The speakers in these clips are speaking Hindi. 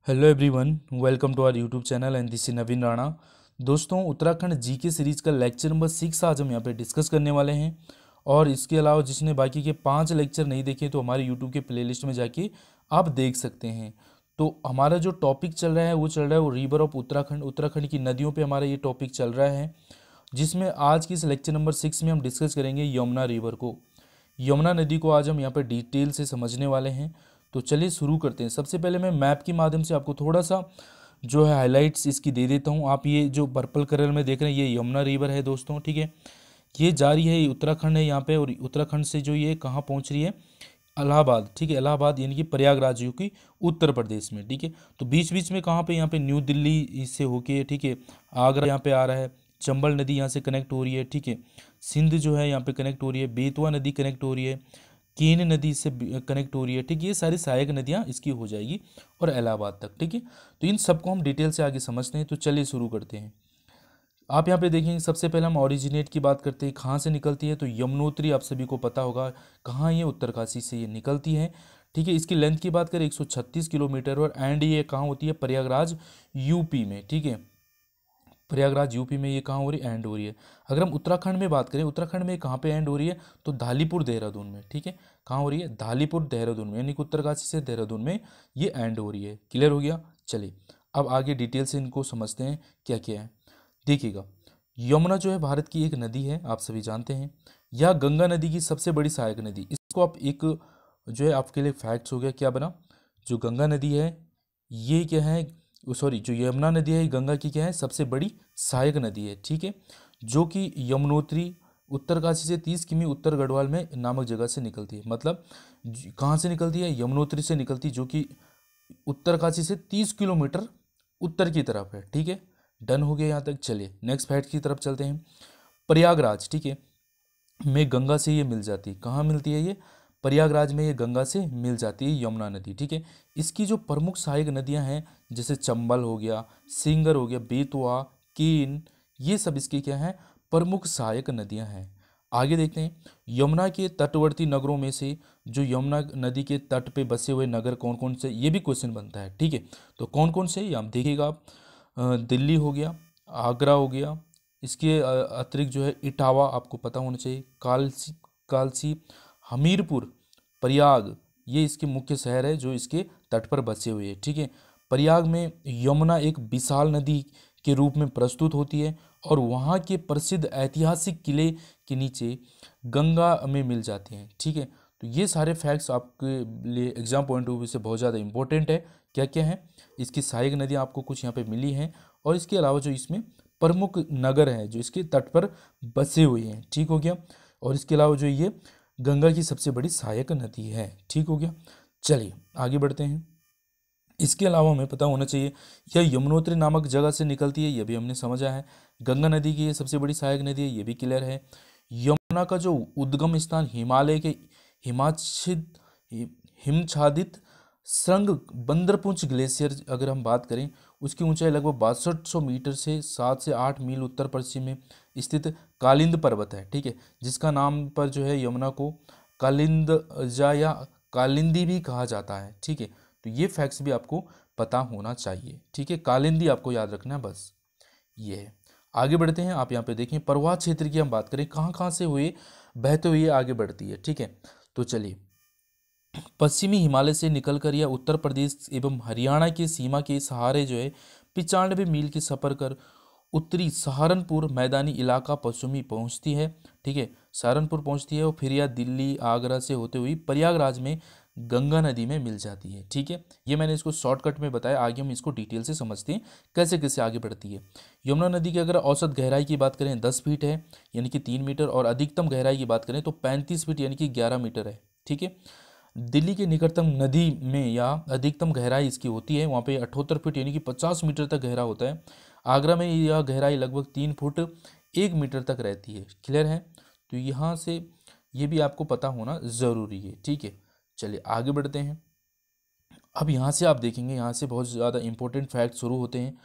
Hello everyone, welcome to our YouTube channel and this is Naveen Rana. दोस्तों, उत्तराखंड जीके सीरीज का लेक्चर नंबर 6 आज हम यहाँ पे डिस्कस करने वाले हैं। और इसके अलावा जिसने बाकी के 5 लेक्चर नहीं देखे तो हमारे यूट्यूब के प्लेलिस्ट में जाके आप देख सकते हैं। तो हमारा जो टॉपिक चल रहा है वो रिवर ऑफ उत्तराखंड, उत्तराखंड की नदियों पर हमारा ये टॉपिक चल रहा है, जिसमें आज की इस लेक्चर नंबर 6 में हम डिस्कस करेंगे यमुना रिवर को। यमुना नदी को आज हम यहाँ पर डिटेल से समझने वाले हैं। तो चलिए शुरू करते हैं। सबसे पहले मैं मैप के माध्यम से आपको थोड़ा सा जो है हाइलाइट्स इसकी दे देता हूँ। आप ये जो पर्पल कलर में देख रहे हैं ये यमुना रिवर है दोस्तों, ठीक है। ये जा रही है, ये उत्तराखंड है यहाँ पे, और उत्तराखंड से जो ये कहाँ पहुँच रही है, इलाहाबाद, ठीक है। इलाहाबाद यानी कि प्रयागराज जो कि उत्तर प्रदेश में, ठीक है। तो बीच बीच में कहाँ पे, यहाँ पे न्यू दिल्ली से होके, ठीक है, आगरा यहाँ पे आ रहा है, चंबल नदी यहाँ से कनेक्ट हो रही है, ठीक है। सिंध जो है यहाँ पे कनेक्ट हो रही है, बेतवा नदी कनेक्ट हो रही है, केन नदी से कनेक्ट हो रही है, ठीक है। ये सारी सहायक नदियाँ इसकी हो जाएगी और इलाहाबाद तक, ठीक है। तो इन सबको हम डिटेल से आगे समझते हैं। तो चलिए शुरू करते हैं। आप यहाँ पे देखेंगे, सबसे पहले हम ओरिजिनेट की बात करते हैं, कहाँ से निकलती है। तो यमुनोत्री आप सभी को पता होगा कहाँ, ये उत्तरकाशी से ये निकलती है, ठीक है। इसकी लेंथ की बात करें 136 किलोमीटर, और एंड ये कहाँ होती है, प्रयागराज यूपी में, ठीक है। प्रयागराज यूपी में ये कहाँ हो रही है, एंड हो रही है। अगर हम उत्तराखंड में बात करें, उत्तराखंड में कहाँ पे एंड हो रही है, तो धालीपुर देहरादून में, ठीक है। कहाँ हो रही है, धालीपुर देहरादून में, यानी कि उत्तरकाशी से देहरादून में ये एंड हो रही है। क्लियर हो गया। चलिए अब आगे डिटेल से इनको समझते हैं क्या क्या है। देखिएगा, यमुना जो है भारत की एक नदी है, आप सभी जानते हैं। यह गंगा नदी की सबसे बड़ी सहायक नदी, इसको आप एक जो है आपके लिए फैक्ट्स हो गया, क्या बना, जो गंगा नदी है ये क्या है, सॉरी, जो यमुना नदी है ये गंगा की क्या है, सबसे बड़ी सहायक नदी है, ठीक है। जो कि यमुनोत्री उत्तरकाशी से 30 किमी उत्तर गढ़वाल में नामक जगह से निकलती है। मतलब कहाँ से निकलती है, यमुनोत्री से निकलती, जो कि उत्तरकाशी से 30 किलोमीटर उत्तर की तरफ है, ठीक है। डन हो गया यहाँ तक। चलिए नेक्स्ट फैक्ट की तरफ चलते हैं। प्रयागराज, ठीक है, में गंगा से ये मिल जाती है। कहाँ मिलती है ये, प्रयागराज में ये गंगा से मिल जाती है यमुना नदी, ठीक है। इसकी जो प्रमुख सहायक नदियां हैं, जैसे चंबल हो गया, सिंगर हो गया, बेतवा, केन, ये सब इसकी क्या हैं, प्रमुख सहायक नदियां हैं। आगे देखते हैं, यमुना के तटवर्ती नगरों में से जो यमुना नदी के तट पे बसे हुए नगर कौन कौन से, ये भी क्वेश्चन बनता है, ठीक है। तो कौन कौन से, आप देखिएगा आप, दिल्ली हो गया, आगरा हो गया, इसके अतिरिक्त जो है इटावा आपको पता होना चाहिए, कालसी, कालसी, हमीरपुर, प्रयाग, ये इसके मुख्य शहर है जो इसके तट पर बसे हुए हैं, ठीक है। प्रयाग में यमुना एक विशाल नदी के रूप में प्रस्तुत होती है, और वहाँ के प्रसिद्ध ऐतिहासिक किले के नीचे गंगा में मिल जाते हैं, ठीक है। तो ये सारे फैक्ट्स आपके लिए एग्जाम पॉइंट ऑफ व्यू से बहुत ज़्यादा इंपॉर्टेंट है। क्या क्या है, इसकी सहायक नदियाँ आपको कुछ यहाँ पे मिली हैं, और इसके अलावा जो इसमें प्रमुख नगर हैं जो इसके तट पर बसे हुए हैं, ठीक हो गया। और इसके अलावा जो ये गंगा की सबसे बड़ी सहायक नदी है, ठीक हो गया। चलिए आगे बढ़ते हैं। इसके अलावा हमें पता होना चाहिए यह यमुनोत्री नामक जगह से निकलती है, यह भी हमने समझा है। गंगा नदी की ये सबसे बड़ी सहायक नदी है, ये भी क्लियर है। यमुना का जो उद्गम स्थान हिमालय के हिमाच्छिद हिमछादित संग बंदरपुंछ ग्लेशियर, अगर हम बात करें, उसकी ऊंचाई लगभग 6200 मीटर से 7 से 8 मील उत्तर पश्चिम में स्थित कालिंद पर्वत है, ठीक है। जिसका नाम पर जो है यमुना को कालिंदजा या कालिंदी भी कहा जाता है, ठीक है। तो ये फैक्ट्स भी आपको पता होना चाहिए, ठीक है। कालिंदी आपको याद रखना है, बस ये है। आगे बढ़ते हैं। आप यहाँ पे देखें, प्रवाह क्षेत्र की हम बात करें, कहाँ कहाँ से हुए बहते हुए आगे बढ़ती है, ठीक है। तो चलिए, पश्चिमी हिमालय से निकलकर यह उत्तर प्रदेश एवं हरियाणा की सीमा के सहारे जो है 95 मील की सफ़र कर उत्तरी सहारनपुर मैदानी इलाका पश्चिमी पहुंचती है, ठीक है। सहारनपुर पहुंचती है और फिर यह दिल्ली आगरा से होते हुए प्रयागराज में गंगा नदी में मिल जाती है, ठीक है। ये मैंने इसको शॉर्टकट में बताया, आगे हम इसको डिटेल से समझते हैं कैसे कैसे आगे बढ़ती है। यमुना नदी की अगर औसत गहराई की बात करें 10 फीट है, यानी कि 3 मीटर, और अधिकतम गहराई की बात करें तो 35 फीट यानी कि 11 मीटर है, ठीक है। दिल्ली के निकटतम नदी में या अधिकतम गहराई इसकी होती है, वहाँ पे 78 फीट यानी कि 50 मीटर तक गहरा होता है। आगरा में यह गहराई लगभग 3 फुट 1 मीटर तक रहती है। क्लियर है। तो यहाँ से ये भी आपको पता होना ज़रूरी है, ठीक है। चलिए आगे बढ़ते हैं। अब यहाँ से आप देखेंगे, यहाँ से बहुत ज़्यादा इंपॉर्टेंट फैक्ट शुरू होते हैं।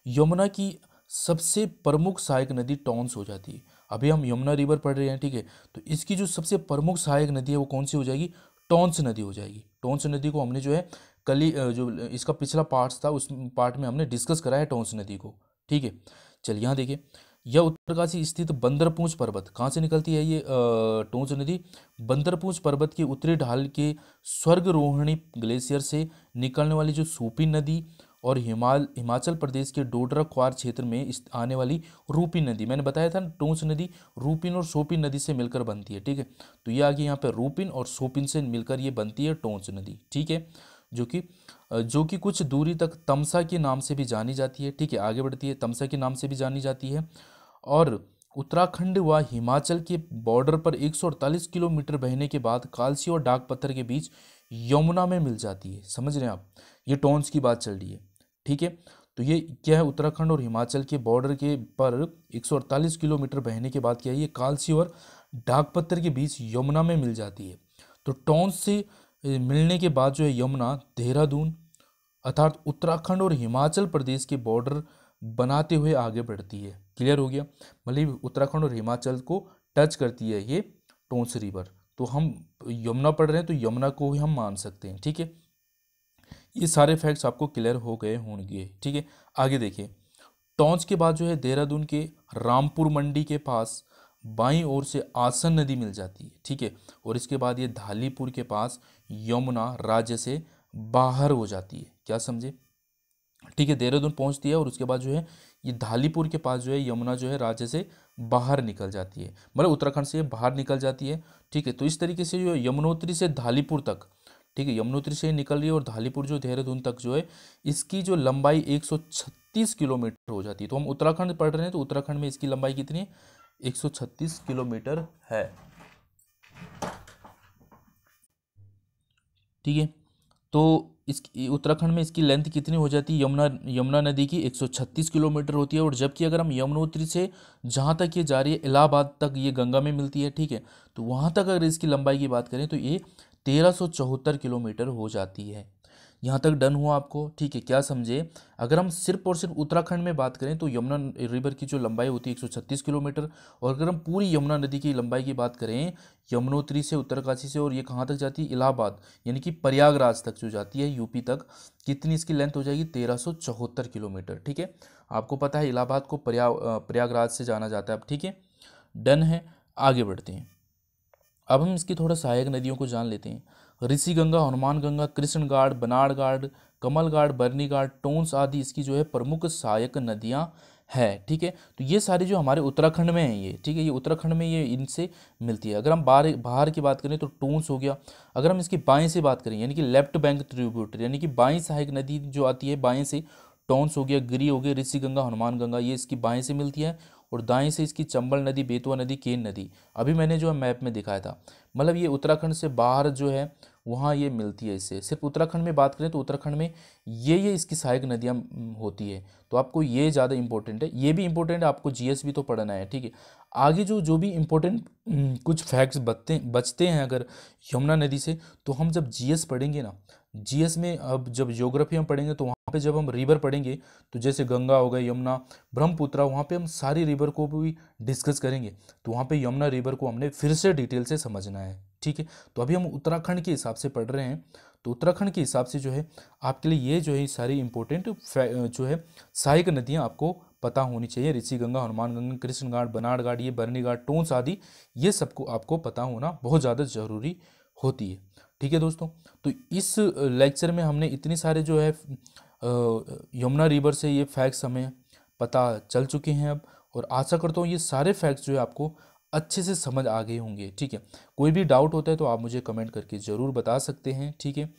यमुना की सबसे प्रमुख सहायक नदी टॉन्स हो जाती है। अभी हम यमुना रिवर पढ़ रहे हैं, ठीक है। तो इसकी जो सबसे प्रमुख सहायक नदी है वो कौन सी हो जाएगी, टॉन्स नदी हो जाएगी। टॉन्स नदी को हमने जो है जो इसका पिछला पार्ट था उस पार्ट में हमने डिस्कस करा है टोंस नदी को। ठीक है, चलिए यहाँ देखिए, यह उत्तरकाशी स्थित बंदरपूंछ पर्वत कहाँ से निकलती है ये टोंस नदी? बंदरपूंछ पर्वत के उत्तरी ढाल के स्वर्गरोहिणी ग्लेशियर से निकलने वाली जो सूपी नदी और हिमाचल प्रदेश के डोडरा क्वार क्षेत्र में आने वाली रूपी नदी, मैंने बताया था ना टोंस नदी रूपिन और सोपिन नदी से मिलकर बनती है। ठीक है, तो ये आगे यहाँ पे रूपिन और सोपिन से मिलकर ये बनती है टोंस नदी। ठीक है, जो कि कुछ दूरी तक तमसा के नाम से भी जानी जाती है। ठीक है, आगे बढ़ती है, तमसा के नाम से भी जानी जाती है। और उत्तराखंड व हिमाचल के बॉर्डर पर 148 किलोमीटर बहने के बाद कालसी और डाकपत्थर के बीच यमुना में मिल जाती है। समझ रहे हैं आप, ये टोंस की बात चल रही है। ठीक है, तो ये क्या है, उत्तराखंड और हिमाचल के बॉर्डर के पर 148 किलोमीटर बहने के बाद क्या है, ये कालसी और डाकपत्थर के बीच यमुना में मिल जाती है। तो टोंस से मिलने के बाद जो है यमुना देहरादून अर्थात उत्तराखंड और हिमाचल प्रदेश के बॉर्डर बनाते हुए आगे बढ़ती है। क्लियर हो गया, मतलब उत्तराखंड और हिमाचल को टच करती है ये टोंस रिवर। तो हम यमुना पढ़ रहे हैं तो यमुना को ही हम मान सकते हैं। ठीक है, ये सारे फैक्ट्स आपको क्लियर हो गए होंगे। ठीक है, आगे देखिए, टोंस के बाद जो है देहरादून के रामपुर मंडी के पास बाईं ओर से आसन नदी मिल जाती है। ठीक है, और इसके बाद ये धालीपुर के पास यमुना राज्य से बाहर हो जाती है। क्या समझे? ठीक है, देहरादून पहुंचती है और उसके बाद जो है ये धालीपुर के पास जो है यमुना जो है राज्य से बाहर निकल जाती है, मतलब उत्तराखंड से बाहर निकल जाती है। ठीक है, तो इस तरीके से जो यमुनोत्री से धालीपुर तक, ठीक है, यमुनोत्री से निकल रही है और धालीपुर जो देहरादून तक जो है इसकी जो लंबाई 136 किलोमीटर हो जाती है। तो हम उत्तराखंड पढ़ रहे हैं तो उत्तराखंड में इसकी लंबाई कितनी है? 136 किलोमीटर है। ठीक है, तो इसकी उत्तराखंड में इसकी लेंथ कितनी हो जाती है? यमुना नदी की 136 किलोमीटर होती है। और जबकि अगर हम यमुनोत्री से जहाँ तक ये जा रही है इलाहाबाद तक ये गंगा में मिलती है। ठीक है, तो वहाँ तक अगर इसकी लंबाई की बात करें तो ये 1374 किलोमीटर हो जाती है। यहाँ तक डन हुआ आपको? ठीक है, क्या समझे? अगर हम सिर्फ और सिर्फ उत्तराखंड में बात करें तो यमुना रिवर की जो लंबाई होती है 136 किलोमीटर, और अगर हम पूरी यमुना नदी की लंबाई की बात करें यमुनोत्री से उत्तरकाशी से, और ये कहाँ तक जाती है? इलाहाबाद यानी कि प्रयागराज तक जो जाती है यूपी तक, कितनी इसकी लेंथ हो जाएगी? 1374 किलोमीटर। ठीक है, आपको पता है इलाहाबाद को प्रयागराज से जाना जाता है। अब ठीक है, डन है, आगे बढ़ते हैं। अब हम इसकी थोड़ा सहायक नदियों को जान लेते हैं। ऋषि गंगा, हनुमान गंगा, कृष्ण घाट, बनाड़ घाट, कमल घाट, बरनी घाट, टोंस आदि इसकी जो है प्रमुख सहायक नदियां हैं। ठीक है, तो ये सारी जो हमारे उत्तराखंड में हैं ये, ठीक है, ये उत्तराखंड में ये इनसे मिलती है। अगर हम बाहर की बात करें तो टोंस हो गया। अगर हम इसकी बाएं से बात करें यानी कि लेफ्ट बैंक ट्रिब्यूटरी यानी कि बाएं सहायक नदी जो आती है बाएं से, टोंस हो गया, गिरी हो गया, ऋषि गंगा, हनुमान गंगा, ये इसकी बाएं से मिलती है। और दाएं से इसकी चंबल नदी, बेतवा नदी, केन नदी, अभी मैंने जो है मैप में दिखाया था, मतलब ये उत्तराखंड से बाहर जो है वहाँ ये मिलती है। इससे सिर्फ उत्तराखंड में बात करें तो उत्तराखंड में ये इसकी सहायक नदियाँ होती है। तो आपको ये ज़्यादा इंपॉर्टेंट है, ये भी इंपॉर्टेंट है, आपको जीएस भी तो पढ़ना है। ठीक है, आगे जो भी इम्पोर्टेंट कुछ फैक्ट्स बचते हैं अगर यमुना नदी से, तो हम जब जीएस पढ़ेंगे ना, जीएस में अब जब ज्योग्राफी में पढ़ेंगे तो वहाँ पे जब हम रिवर पढ़ेंगे तो जैसे गंगा हो गई, यमुना, ब्रह्मपुत्रा, वहाँ पे हम सारी रिवर को भी डिस्कस करेंगे। तो वहाँ पे यमुना रिवर को हमने फिर से डिटेल से समझना है। ठीक है, तो अभी हम उत्तराखंड के हिसाब से पढ़ रहे हैं, तो उत्तराखंड के हिसाब से जो है आपके लिए ये जो है सारी इंपॉर्टेंट जो है सहायक नदियाँ आपको पता होनी चाहिए। ऋषि गंगा, हनुमान गंगा, कृष्ण घाट, बनाड़ घाट, ये बरनी घाट, टोंस आदि, ये सबको आपको पता होना बहुत ज़्यादा ज़रूरी होती है। ठीक है दोस्तों, तो इस लेक्चर में हमने इतनी सारे जो है यमुना रिवर से ये फैक्ट्स हमें पता चल चुके हैं अब, और आशा करता हूँ ये सारे फैक्ट्स जो है आपको अच्छे से समझ आ गए होंगे। ठीक है, कोई भी डाउट होता है तो आप मुझे कमेंट करके ज़रूर बता सकते हैं। ठीक है,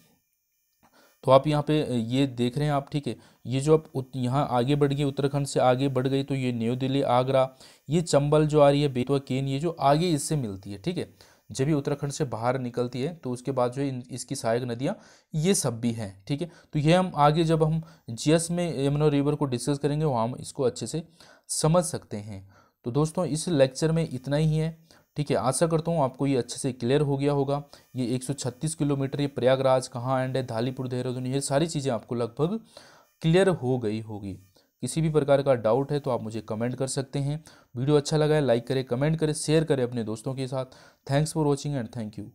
तो आप यहाँ पे ये देख रहे हैं आप, ठीक है, ये जो आप यहाँ आगे बढ़ गई, उत्तराखंड से आगे बढ़ गई तो ये न्यू दिल्ली, आगरा, ये चंबल जो आ रही है, बेतवा, केन, ये जो आगे इससे मिलती है। ठीक है, जब भी उत्तराखंड से बाहर निकलती है तो उसके बाद जो है इसकी सहायक नदियाँ ये सब भी हैं। ठीक है, तो ये हम आगे जब हम जीएस में यमुना रिवर को डिस्कस करेंगे वहाँ हम इसको अच्छे से समझ सकते हैं। तो दोस्तों इस लेक्चर में इतना ही है। ठीक है, आशा करता हूँ आपको ये अच्छे से क्लियर हो गया होगा। ये 136 किलोमीटर, ये प्रयागराज कहाँ एंड है, धालीपुर, देहरादून, ये सारी चीज़ें आपको लगभग क्लियर हो गई होगी। किसी भी प्रकार का डाउट है तो आप मुझे कमेंट कर सकते हैं। वीडियो अच्छा लगा है लाइक करें, कमेंट करें, शेयर करें अपने दोस्तों के साथ। Thanks for watching and thank you.